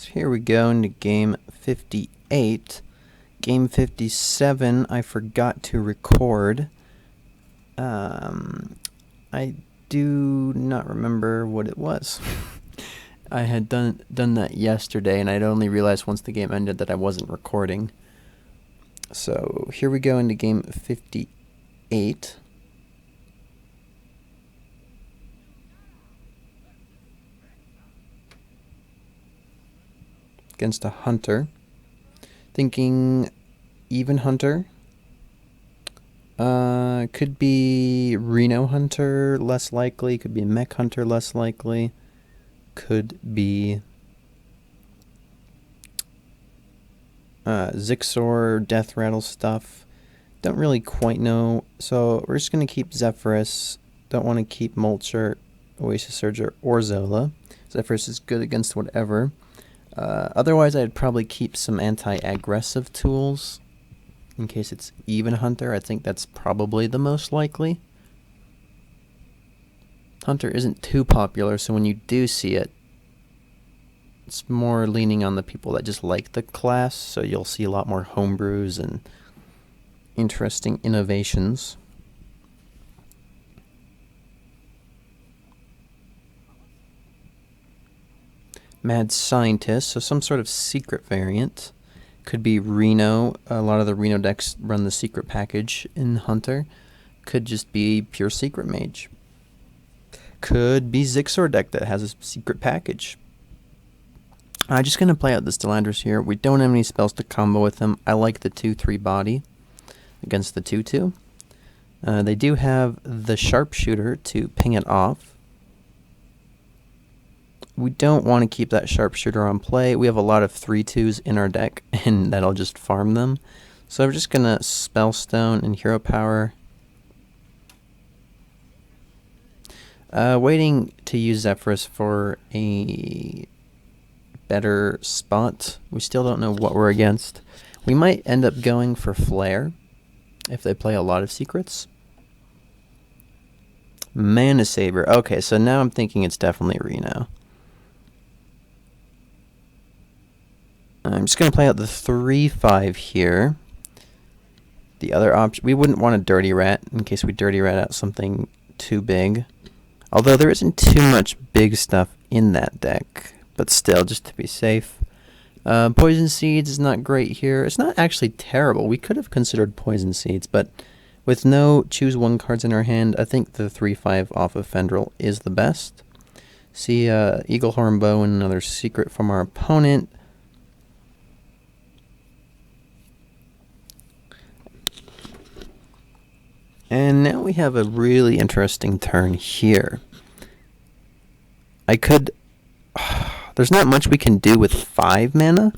So here we go into game 58. Game 57, I forgot to record. I do not remember what it was. I had done that yesterday, and I'd only realized once the game ended that I wasn't recording. So here we go into game 58. Against a hunter. Thinking even hunter. Could be Reno hunter, less likely. Could be a mech hunter, less likely. Could be Zixor, Death Rattle stuff. Don't really quite know. So we're just going to keep Zephyrus. Don't want to keep Mulcher, Oasis Surger, or Zola. Zephyrus is good against whatever. Otherwise, I'd probably keep some anti-aggressive tools. In case it's even Hunter, I think that's probably the most likely. Hunter isn't too popular, so when you do see it, it's more leaning on the people that just like the class, so you'll see a lot more homebrews and interesting innovations. Mad Scientist, so some sort of secret variant. Could be Reno. A lot of the Reno decks run the secret package in Hunter. Could just be pure secret mage. Could be Zixor deck that has a secret package. I'm just going to play out the Stelandris here. We don't have any spells to combo with them. I like the 2-3 body against the 2-2. They do have the Sharpshooter to ping it off. We don't want to keep that Sharpshooter on play. We have a lot of 3-2s in our deck, and that'll just farm them. So I'm just going to Spellstone and Hero Power. Waiting to use Zephyrus for a better spot. We still don't know what we're against. We might end up going for Flare if they play a lot of secrets. Mana Saber. Okay, so now I'm thinking it's definitely Reno. I'm just going to play out the 3-5 here. The other option, we wouldn't want a Dirty Rat in case we Dirty Rat out something too big. Although there isn't too much big stuff in that deck, but still, just to be safe. Poison Seeds is not great here. It's not actually terrible. We could have considered Poison Seeds, but with no choose one cards in our hand, I think the 3-5 off of Fendril is the best. See Eaglehorn Bow and another secret from our opponent. And now we have a really interesting turn here. There's not much we can do with 5 mana.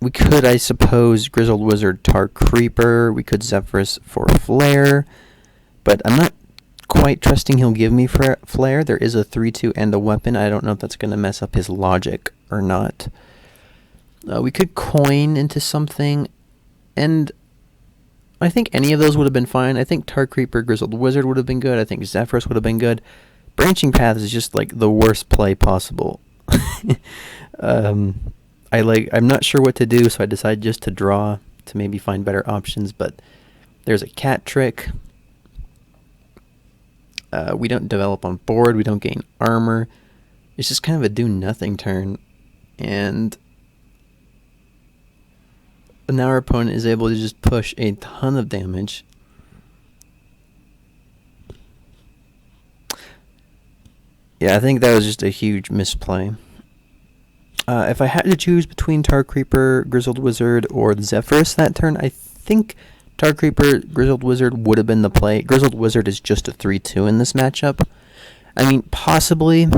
We could, I suppose, Grizzled Wizard, Tar Creeper. We could Zephyrus for Flare. But I'm not quite trusting he'll give me Flare. There is a 3-2 and a weapon. I don't know if that's going to mess up his logic or not. We could coin into something, and I think any of those would have been fine. I think Tar Creeper, Grizzled Wizard would have been good. I think Zephyrus would have been good. Branching Path is just like the worst play possible. I'm not sure what to do, so I decided just to draw to maybe find better options. But there's a cat trick. We don't develop on board. We don't gain armor. It's just kind of a do nothing turn, and now our opponent is able to just push a ton of damage. Yeah, I think that was just a huge misplay. If I had to choose between Tar Creeper, Grizzled Wizard, or the Zephyrus that turn, I think Tar Creeper, Grizzled Wizard would have been the play. Grizzled Wizard is just a 3-2 in this matchup. I mean, possibly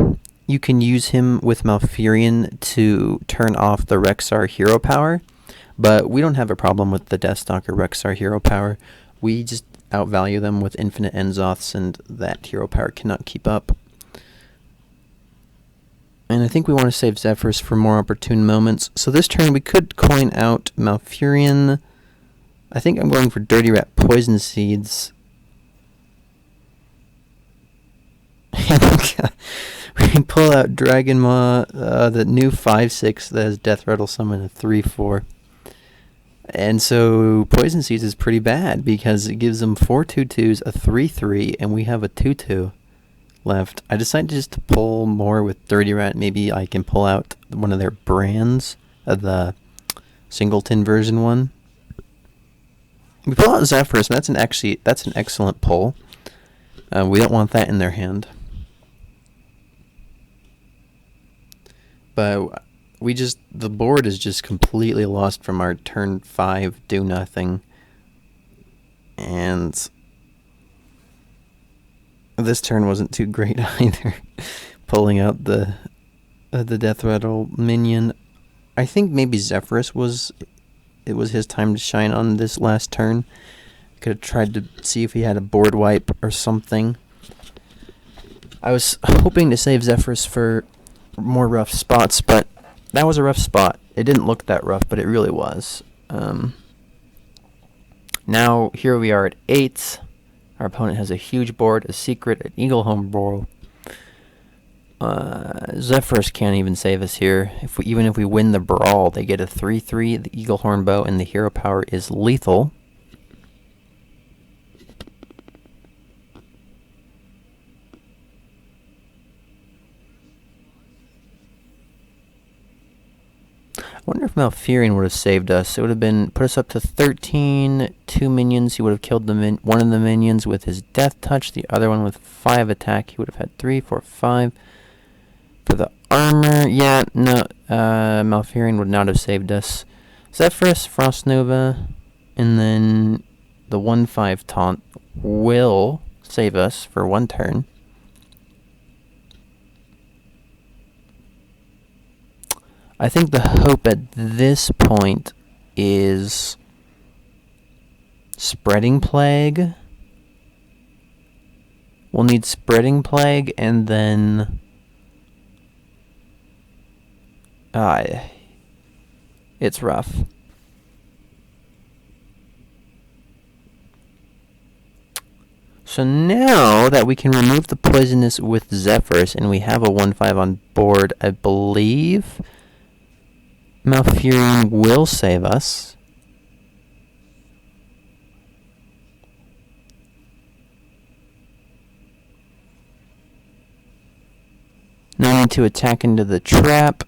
you can use him with Malfurion to turn off the Rexar hero power. But we don't have a problem with the Deathstalker Rexar hero power. We just outvalue them with infinite Enzoths, and that hero power cannot keep up. And I think we want to save Zephyrus for more opportune moments. So this turn we could coin out Malfurion. I think I'm going for Dirty Rat Poison Seeds. We pull out Dragon Maw, the new 5/6 that has Death Rattle Summon a 3/4. And so Poison Seeds is pretty bad because it gives them 4 2/2s, a 3/3, and we have a 2/2 left. I decided just to pull more with Dirty Rat. Maybe I can pull out one of their brands, the Singleton version one. We pull out Zephyrus, and that's an excellent pull. We don't want that in their hand. But the board is just completely lost from our turn 5 do nothing. And this turn wasn't too great either. Pulling out the Death Rattle minion. I think maybe Zephyrus was his time to shine on this last turn. Could have tried to see if he had a board wipe or something. I was hoping to save Zephyrus for more rough spots, but that was a rough spot. It didn't look that rough, but it really was. Now, here we are at 8. Our opponent has a huge board, a secret, an Eaglehorn Bowl. Zephyrus can't even save us here. Even if we win the brawl, they get a 3/3. The Eaglehorn Bow and the hero power is lethal. I wonder if Malfurion would have saved us. It would have put us up to 13, 2 minions. He would have killed one of the minions with his Death Touch, the other one with 5 attack. He would have had 3, 4, 5. For the armor, yeah, no, Malfurion would not have saved us. Zephyrus, Frost Nova, and then the 1/5 taunt will save us for 1 turn. I think the hope at this point is Spreading Plague. We'll need Spreading Plague, and then it's rough. So now that we can remove the poisonous with Zephyrus, and we have a 1/5 on board, I believe Malfurion will save us. No need to attack into the trap.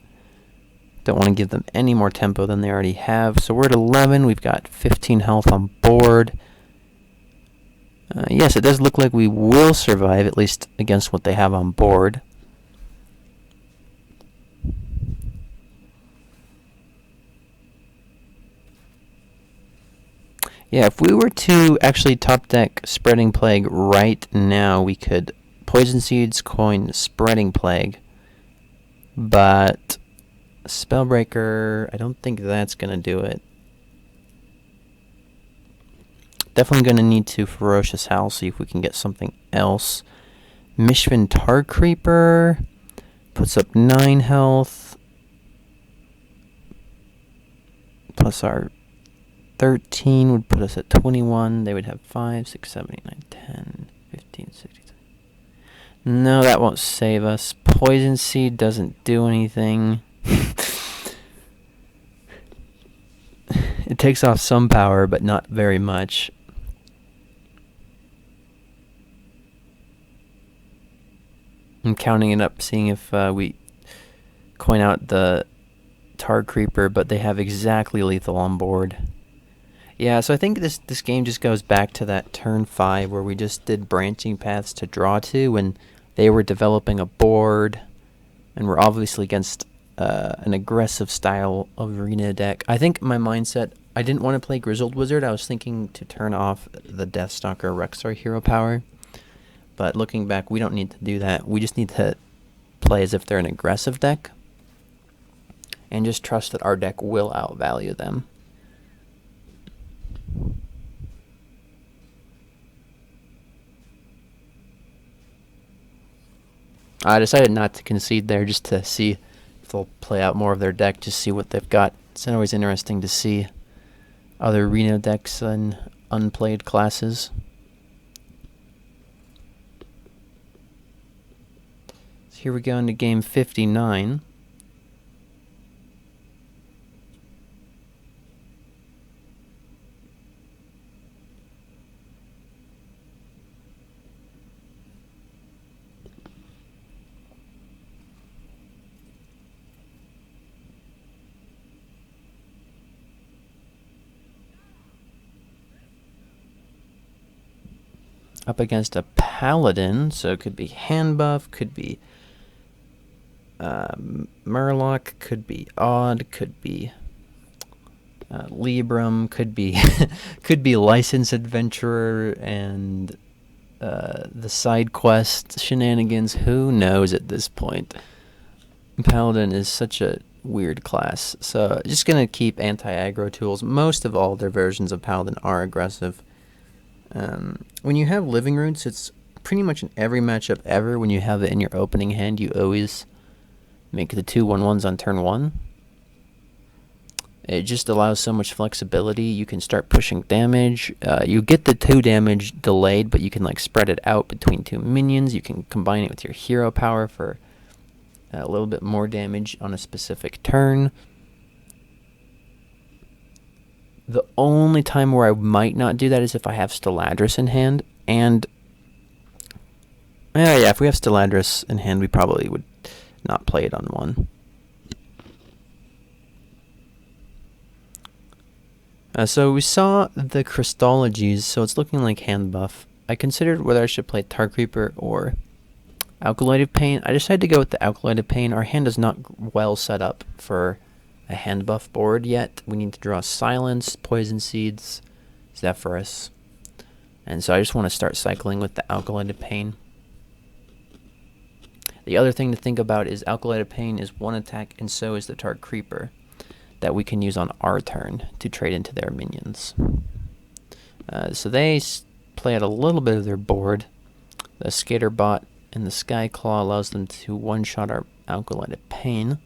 Don't want to give them any more tempo than they already have. So we're at 11. We've got 15 health on board. Yes, it does look like we will survive, at least against what they have on board. Yeah, if we were to actually top deck Spreading Plague right now, we could Poison Seeds, coin Spreading Plague. But Spellbreaker, I don't think that's going to do it. Definitely going to need to Ferocious Howl, see if we can get something else. Mishvin Tar Creeper puts up 9 health. Plus our 13 would put us at 21. They would have 5, 6, 7, 8, 9, 10, 15, 16. No, that won't save us. Poison Seed doesn't do anything. It takes off some power, but not very much. I'm counting it up, seeing if we coin out the Tar Creeper, but they have exactly lethal on board. Yeah, so I think this game just goes back to that turn 5 where we just did branching paths to draw to, and they were developing a board, and we're obviously against an aggressive style of arena deck. I think my mindset, I didn't want to play Grizzled Wizard. I was thinking to turn off the Deathstalker Rexar hero power. But looking back, we don't need to do that. We just need to play as if they're an aggressive deck, and just trust that our deck will outvalue them. I decided not to concede there, just to see if they'll play out more of their deck, just see what they've got. It's always interesting to see other Reno decks and unplayed classes. So here we go into game 59. Up against a Paladin, so it could be Handbuff, could be Murloc, could be Odd, could be Libram, could be could be Licensed Adventurer and the side quest shenanigans. Who knows at this point? Paladin is such a weird class, so just gonna keep anti-aggro tools. Most of all their versions of Paladin are aggressive. When you have Living Roots, it's pretty much in every matchup ever. When you have it in your opening hand, you always make the 2/1/1s on turn 1. It just allows so much flexibility. You can start pushing damage. You get the 2 damage delayed, but you can like spread it out between 2 minions. You can combine it with your hero power for a little bit more damage on a specific turn. The only time where I might not do that is if I have Steladris in hand, and yeah, if we have Steladris in hand, we probably would not play it on 1. So we saw the Crystologies, so it's looking like Handbuff. I considered whether I should play Tar Creeper or Alkaloid Pain. I decided to go with the Alkaloid Pain. Our hand is not well set up for a Handbuff board yet. We need to draw Silence, Poison Seeds, Zephyrus. And so I just want to start cycling with the Alkaloid Pain. The other thing to think about is Alkaloid Pain is 1 attack, and so is the Tar Creeper that we can use on our turn to trade into their minions. So they play out a little bit of their board. The Skater Bot and the Sky Claw allows them to one-shot our Alkaloid Pain.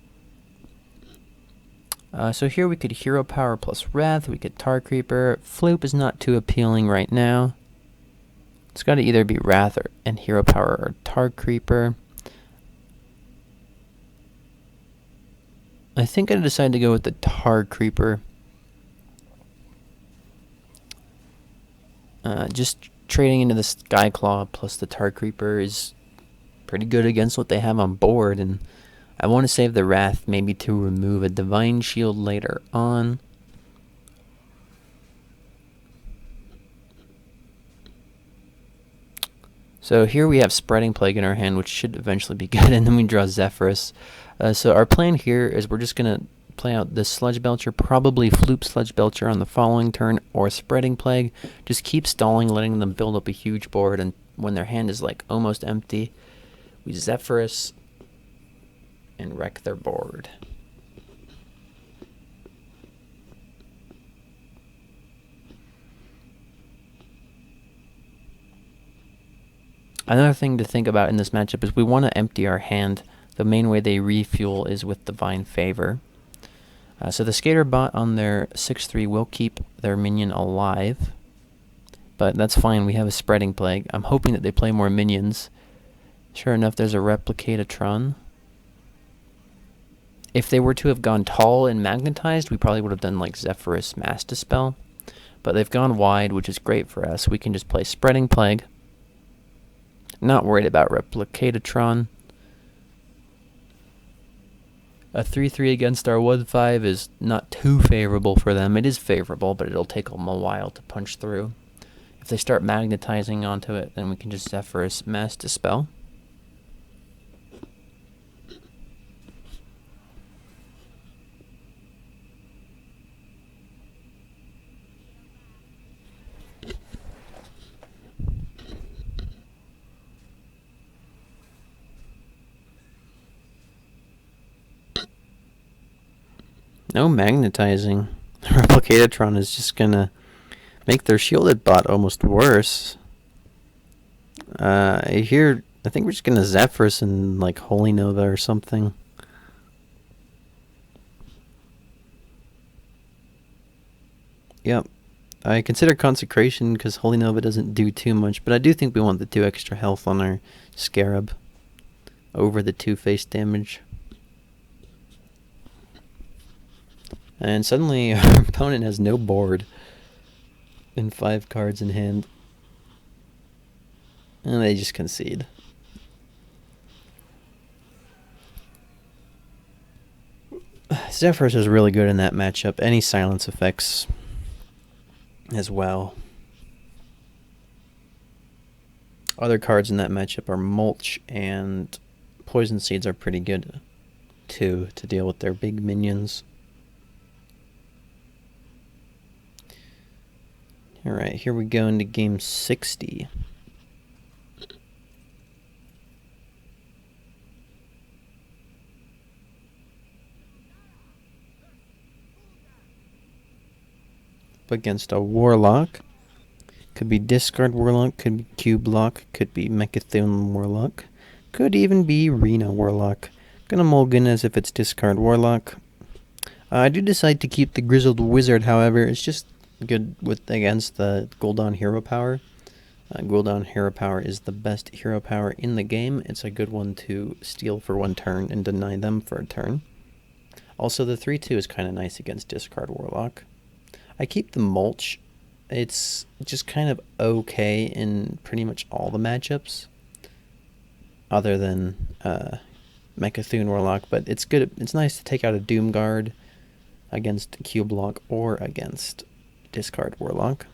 So here we could Hero Power plus Wrath, we could Tar Creeper. Floop is not too appealing right now. It's got to either be Wrath and Hero Power or Tar Creeper. I think I decided to go with the Tar Creeper. Just trading into the Sky Claw plus the Tar Creeper is pretty good against what they have on board, and I want to save the Wrath maybe to remove a Divine Shield later on. So here we have Spreading Plague in our hand, which should eventually be good, and then we draw Zephyrus. So our plan here is we're just going to play out this Sludge Belcher, probably Floop Sludge Belcher on the following turn, or Spreading Plague. Just keep stalling, letting them build up a huge board, and when their hand is like almost empty, we Zephyrus and wreck their board. Another thing to think about in this matchup is we want to empty our hand. The main way they refuel is with Divine Favor. So the Skater Bot on their 6/3 will keep their minion alive, but that's fine. We have a Spreading Plague. I'm hoping that they play more minions. Sure enough, there's a Replicatatron. If they were to have gone tall and magnetized, we probably would have done like Zephyrus Mass Dispel. But they've gone wide, which is great for us. We can just play Spreading Plague. Not worried about Replicatatron. A 3/3 against our 1/5 is not too favorable for them. It is favorable, but it'll take them a while to punch through. If they start magnetizing onto it, then we can just Zephyrus Mass Dispel. No magnetizing. Replicatatron is just gonna make their shielded bot almost worse. I think we're just gonna Zephyrus and like Holy Nova or something. Yep. I consider Consecration because Holy Nova doesn't do too much, but I do think we want the 2 extra health on our Scarab. over the two-face damage. And suddenly our opponent has no board and 5 cards in hand. And they just concede. Zephyrs is really good in that matchup. Any silence effects as well. Other cards in that matchup are Mulch, and Poison Seeds are pretty good too to deal with their big minions. Alright, here we go into game 60. Against a Warlock. Could be Discard Warlock, could be Cube Lock, could be Mechathune Warlock, could even be Reno Warlock. Gonna mulligan as if it's Discard Warlock. I do decide to keep the Grizzled Wizard, however. It's just good against the Gul'dan Hero Power. Gul'dan Hero Power is the best hero power in the game. It's a good one to steal for 1 turn and deny them for a turn. Also, the 3/2 is kind of nice against Discard Warlock. I keep the Mulch. It's just kind of okay in pretty much all the matchups, other than Mechathune Warlock, but it's good. It's nice to take out a Doom Guard against Cube Lock or against Discard Warlock.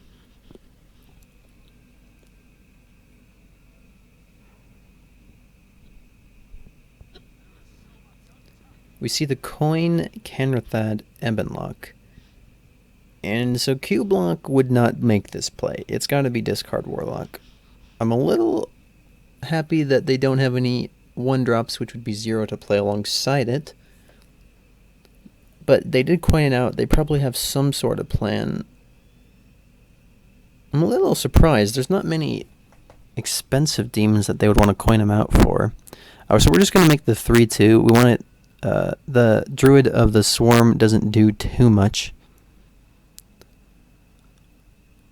We see the coin Canrathad Ebonlock. And so Cube Lock would not make this play. It's got to be Discard Warlock. I'm a little happy that they don't have any 1-drops, which would be 0 to play alongside it. But they did point out they probably have some sort of plan. I'm a little surprised. There's not many expensive demons that they would want to coin them out for. So we're just going to make the 3/2. We want it. The Druid of the Swarm doesn't do too much.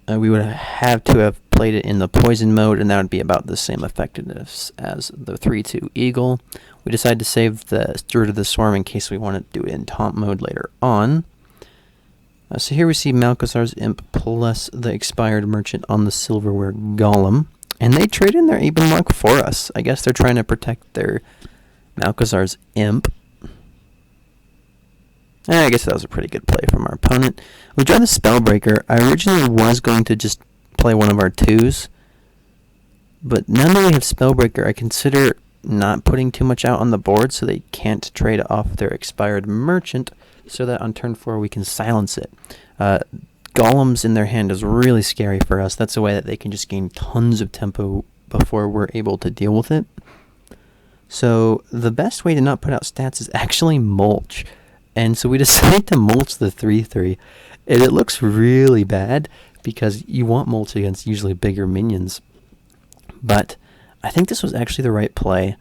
We would have to have played it in the poison mode, and that would be about the same effectiveness as the 3/2 Eagle. We decided to save the Druid of the Swarm in case we want to do it in taunt mode later on. So here we see Malchezaar's Imp plus the Expired Merchant on the Silverware Golem. And they trade in their Ebonlock for us. I guess they're trying to protect their Malchezaar's Imp. I guess that was a pretty good play from our opponent. We draw the Spellbreaker. I originally was going to just play one of our 2s. But now that we have Spellbreaker, I consider not putting too much out on the board so they can't trade off their Expired Merchant, so that on turn 4 we can silence it. Golems in their hand is really scary for us. That's a way that they can just gain tons of tempo before we're able to deal with it. So the best way to not put out stats is actually Mulch. And so we decided to Mulch the 3/3. And it looks really bad because you want Mulch against usually bigger minions. But I think this was actually the right play.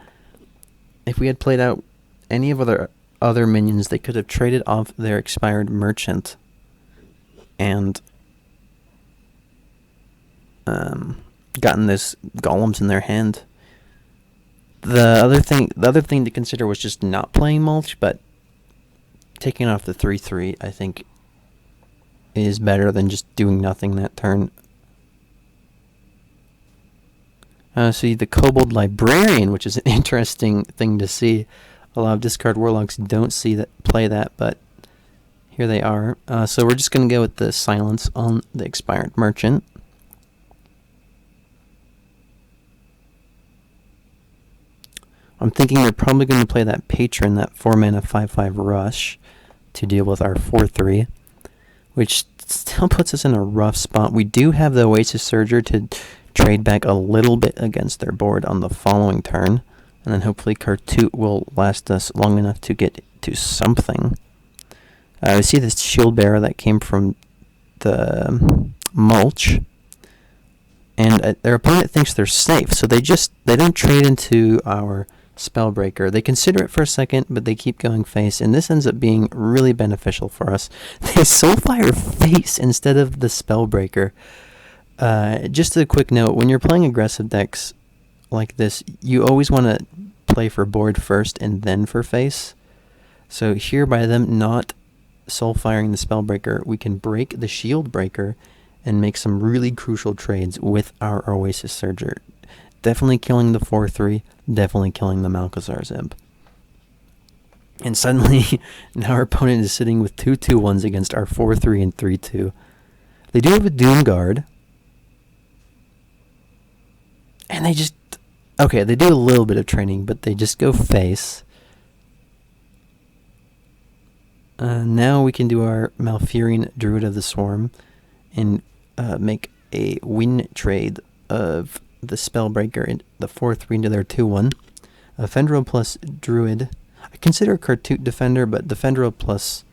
If we had played out any of other minions, they could have traded off their Expired Merchant and gotten this Golems in their hand. The other thing to consider was just not playing Mulch, but taking off the 3/3, I think, is better than just doing nothing that turn. See the Kobold Librarian, which is an interesting thing to see. A lot of Discard Warlocks don't play that, but here they are. So we're just going to go with the silence on the Expired Merchant. I'm thinking they're probably going to play that Patron, that 4-mana 5/5 Rush, to deal with our 4/3, which still puts us in a rough spot. We do have the Oasis Surger to trade back a little bit against their board on the following turn, and then hopefully Kartut will last us long enough to get to something. We see this Shield Bearer that came from the Mulch, and their opponent thinks they're safe, so they don't trade into our Spellbreaker. They consider it for a second, but they keep going face, and this ends up being really beneficial for us. They Soulfire face instead of the Spellbreaker. Just a quick note, when you're playing aggressive decks like this, you always want to play for board first and then for face. So here, by them not soul firing the Spellbreaker, we can break the Shield Breaker and make some really crucial trades with our Oasis Surger. Definitely killing the 4-3, definitely killing the Malchezaar's Imp. And suddenly, now our opponent is sitting with 2 2-1s against our 4-3 and 3-2. They do have a Doom Guard. And they just... Okay, they do a little bit of training, but they just go face. Now we can do our Malfurion Druid of the Swarm and make a win trade of the Spellbreaker and the 4-3 into their 2-1. Fendrel plus Druid. I consider Kartut Defender, but Defendrel plus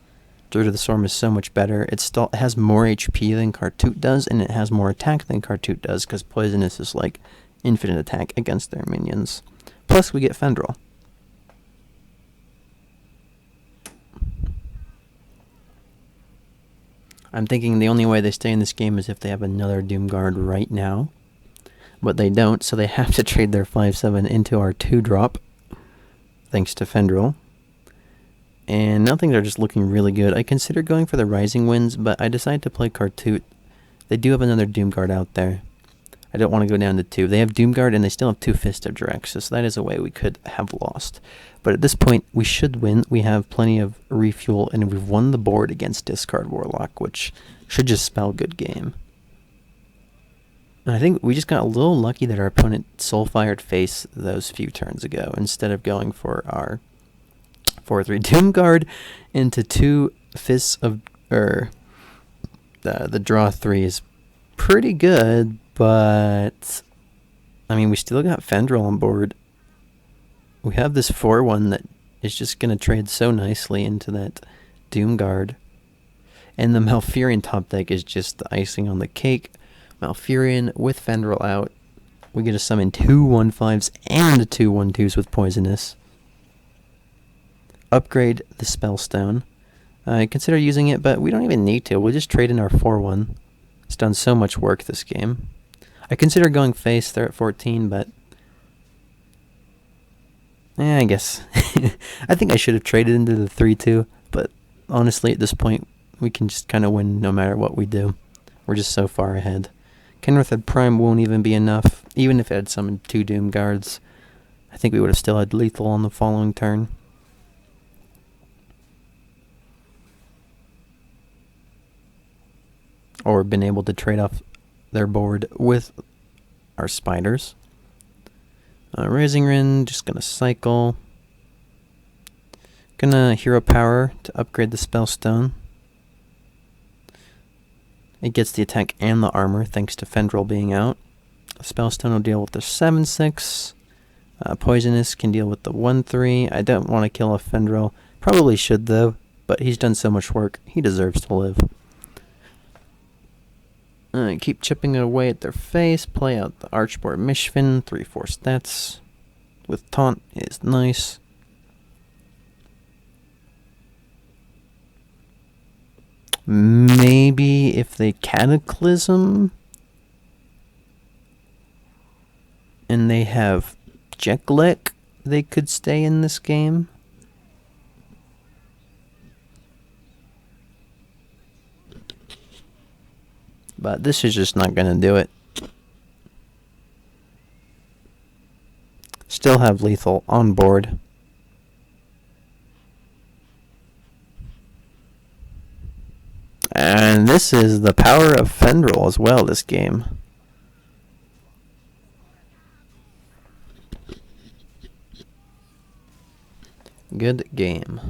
Druid of the Swarm is so much better. It has more HP than Kartut does, and it has more attack than Kartut does, because Poisonous is like infinite attack against their minions. Plus we get Fendrel. I'm thinking the only way they stay in this game is if they have another Doom Guard right now. But they don't, so they have to trade their 5-7 into our 2-drop. Thanks to Fendrel. And now things are just looking really good. I considered going for the Rising Winds, but I decided to play Kartut. They do have another Doom Guard out there. I don't want to go down to 2. They have Doom Guard and they still have 2 Fist of Jaraxxus, so that is a way we could have lost. But at this point, we should win. We have plenty of refuel, and we've won the board against Discard Warlock, which should just spell good game. And I think we just got a little lucky that our opponent soul-fired face those few turns ago, instead of going for our 4-3 Doom Guard into 2 Fists of... the draw 3 is pretty good, but... I mean, we still got Fendrel on board. We have this 4-1 that is just going to trade so nicely into that Doom Guard. And the Malfurion top deck is just the icing on the cake. Malfurion with Fendrel out. We get to summon 2 1/5s and 2 1/2s with Poisonous. Upgrade the Spellstone. I consider using it, but we don't even need to. We'll just trade in our 4-1. It's done so much work this game. I consider going face there at 14, but... I guess. I think I should have traded into the 3-2, but honestly at this point, we can just kind of win no matter what we do. We're just so far ahead. Kenrith Prime won't even be enough. Even if it had summoned 2 Doom Guards, I think we would have still had lethal on the following turn. Or been able to trade off their board with our spiders. Rising Rin, just gonna cycle. Gonna Hero Power to upgrade the Spellstone. It gets the attack and the armor thanks to Fendrel being out. Spellstone will deal with the 7-6. Poisonous can deal with the 1-3. I don't want to kill a Fendrel. Probably should though, but he's done so much work. He deserves to live. Keep chipping it away at their face. Play out the Archboard Mishfin. 3/4 stats. With Taunt is nice. Maybe if they Cataclysm and they have Jeklek, they could stay in this game. But this is just not going to do it. Still have lethal on board. And this is the power of Fendrel as well, this game. Good game.